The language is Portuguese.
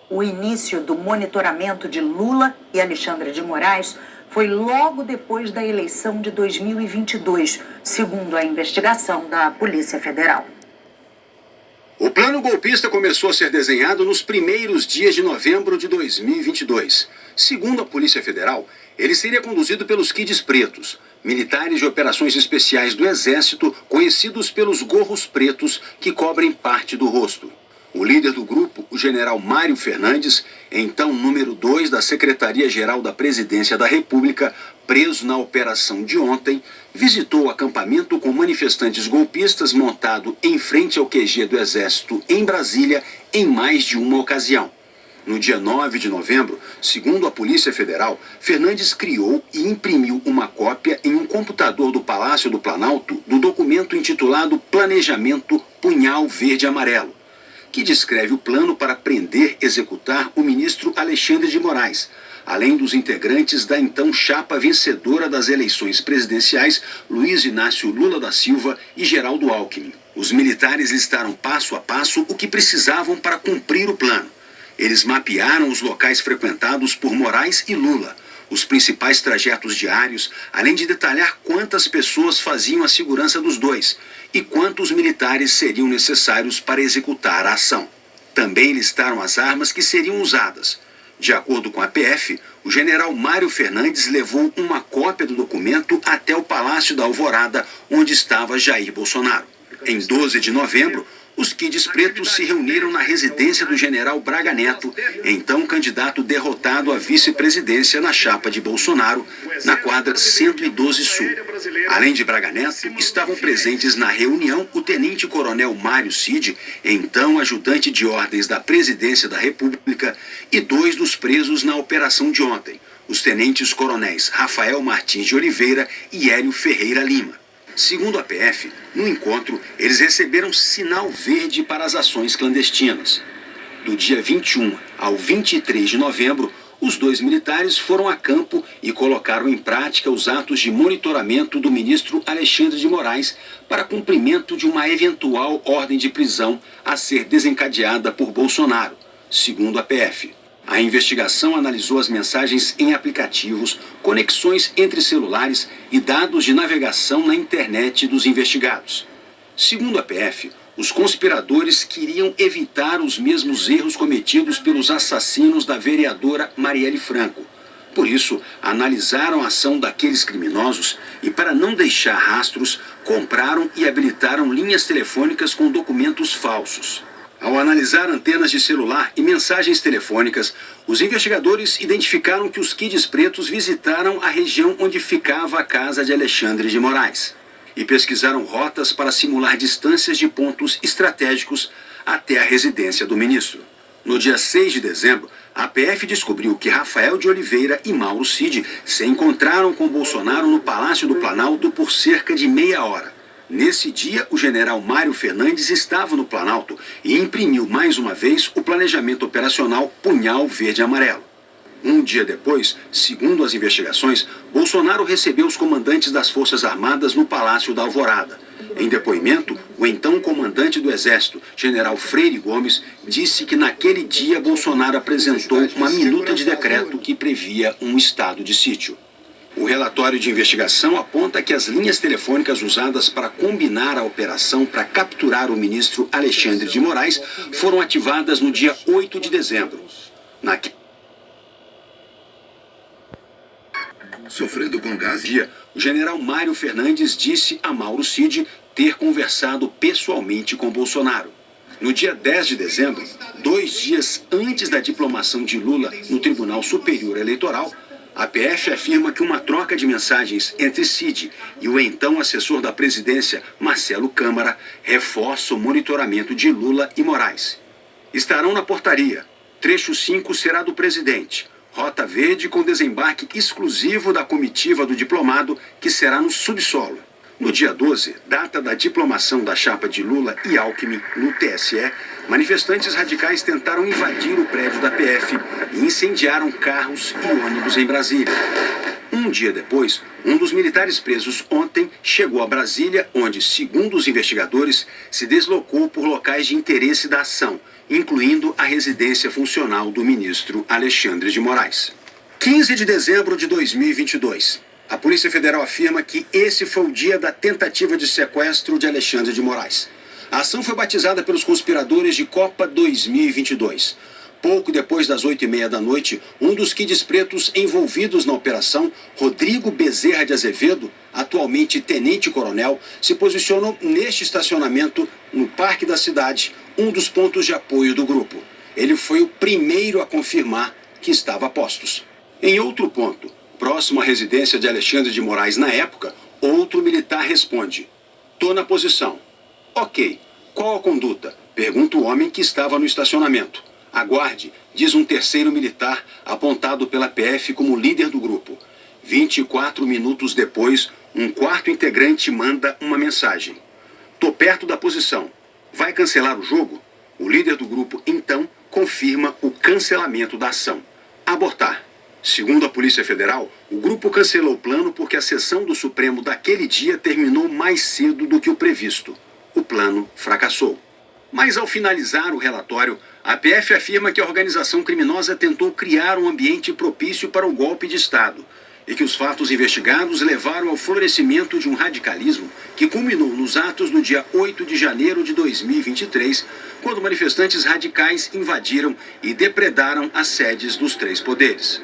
O início do monitoramento de Lula e Alexandre de Moraes foi logo depois da eleição de 2022, segundo a investigação da Polícia Federal. O plano golpista começou a ser desenhado nos primeiros dias de novembro de 2022. Segundo a Polícia Federal, ele seria conduzido pelos Kids Pretos, militares de operações especiais do Exército, conhecidos pelos gorros pretos que cobrem parte do rosto. O líder do grupo, o general Mário Fernandes, então número 2 da Secretaria-Geral da Presidência da República, preso na operação de ontem, visitou o acampamento com manifestantes golpistas montado em frente ao QG do Exército em Brasília em mais de uma ocasião. No dia 9 de novembro, segundo a Polícia Federal, Fernandes criou e imprimiu uma cópia em um computador do Palácio do Planalto do documento intitulado Planejamento Punhal Verde-Amarelo, que descreve o plano para prender e executar o ministro Alexandre de Moraes, além dos integrantes da então chapa vencedora das eleições presidenciais, Luiz Inácio Lula da Silva e Geraldo Alckmin. Os militares listaram passo a passo o que precisavam para cumprir o plano. Eles mapearam os locais frequentados por Moraes e Lula, os principais trajetos diários, além de detalhar quantas pessoas faziam a segurança dos dois e quantos militares seriam necessários para executar a ação. Também listaram as armas que seriam usadas. De acordo com a PF, o general Mário Fernandes levou uma cópia do documento até o Palácio da Alvorada, onde estava Jair Bolsonaro. Em 12 de novembro, os Kids Pretos se reuniram na residência do general Braga Neto, então candidato derrotado à vice-presidência na chapa de Bolsonaro, na quadra 112 Sul. Além de Braga Neto, estavam presentes na reunião o tenente-coronel Mário Cid, então ajudante de ordens da presidência da República, e 2 dos presos na operação de ontem, os tenentes-coronéis Rafael Martins de Oliveira e Hélio Ferreira Lima. Segundo a PF, no encontro, eles receberam sinal verde para as ações clandestinas. Do dia 21 ao 23 de novembro, os 2 militares foram a campo e colocaram em prática os atos de monitoramento do ministro Alexandre de Moraes para cumprimento de uma eventual ordem de prisão a ser desencadeada por Bolsonaro, segundo a PF. A investigação analisou as mensagens em aplicativos, conexões entre celulares e dados de navegação na internet dos investigados. Segundo a PF, os conspiradores queriam evitar os mesmos erros cometidos pelos assassinos da vereadora Marielle Franco. Por isso, analisaram a ação daqueles criminosos e, para não deixar rastros, compraram e habilitaram linhas telefônicas com documentos falsos. Ao analisar antenas de celular e mensagens telefônicas, os investigadores identificaram que os Kids Pretos visitaram a região onde ficava a casa de Alexandre de Moraes e pesquisaram rotas para simular distâncias de pontos estratégicos até a residência do ministro. No dia 6 de dezembro, a PF descobriu que Rafael de Oliveira e Mauro Cid se encontraram com Bolsonaro no Palácio do Planalto por cerca de meia hora. Nesse dia, o general Mário Fernandes estava no Planalto e imprimiu mais uma vez o planejamento operacional Punhal Verde-Amarelo. Um dia depois, segundo as investigações, Bolsonaro recebeu os comandantes das Forças Armadas no Palácio da Alvorada. Em depoimento, o então comandante do Exército, general Freire Gomes, disse que naquele dia Bolsonaro apresentou uma minuta de decreto que previa um estado de sítio. O relatório de investigação aponta que as linhas telefônicas usadas para combinar a operação para capturar o ministro Alexandre de Moraes foram ativadas no dia 8 de dezembro. Sofrendo com gás, o general Mário Fernandes disse a Mauro Cid ter conversado pessoalmente com Bolsonaro. No dia 10 de dezembro, 2 dias antes da diplomação de Lula no Tribunal Superior Eleitoral, a PF afirma que uma troca de mensagens entre Cid e o então assessor da presidência, Marcelo Câmara, reforça o monitoramento de Lula e Moraes. Estarão na portaria. Trecho 5 será do presidente. Rota verde com desembarque exclusivo da comitiva do diplomado, que será no subsolo. No dia 12, data da diplomação da chapa de Lula e Alckmin no TSE, manifestantes radicais tentaram invadir o prédio da PF e incendiaram carros e ônibus em Brasília. Um dia depois, um dos militares presos ontem chegou a Brasília, onde, segundo os investigadores, se deslocou por locais de interesse da ação, incluindo a residência funcional do ministro Alexandre de Moraes. 15 de dezembro de 2022. A Polícia Federal afirma que esse foi o dia da tentativa de sequestro de Alexandre de Moraes. A ação foi batizada pelos conspiradores de Copa 2022. Pouco depois das 8h30 da noite, um dos kids pretos envolvidos na operação, Rodrigo Bezerra de Azevedo, atualmente tenente-coronel, se posicionou neste estacionamento no Parque da Cidade, um dos pontos de apoio do grupo. Ele foi o primeiro a confirmar que estava a postos. Em outro ponto, próximo à residência de Alexandre de Moraes na época, outro militar responde: "Tô na posição." "Ok, qual a conduta?" pergunta o homem que estava no estacionamento. "Aguarde", diz um terceiro militar apontado pela PF como líder do grupo. 24 minutos depois, um quarto integrante manda uma mensagem: "Tô perto da posição. Vai cancelar o jogo?" O líder do grupo, então, confirma o cancelamento da ação. Abortar. Segundo a Polícia Federal, o grupo cancelou o plano porque a sessão do Supremo daquele dia terminou mais cedo do que o previsto. O plano fracassou. Mas ao finalizar o relatório, a PF afirma que a organização criminosa tentou criar um ambiente propício para o golpe de Estado e que os fatos investigados levaram ao florescimento de um radicalismo que culminou nos atos do dia 8 de janeiro de 2023, quando manifestantes radicais invadiram e depredaram as sedes dos três poderes.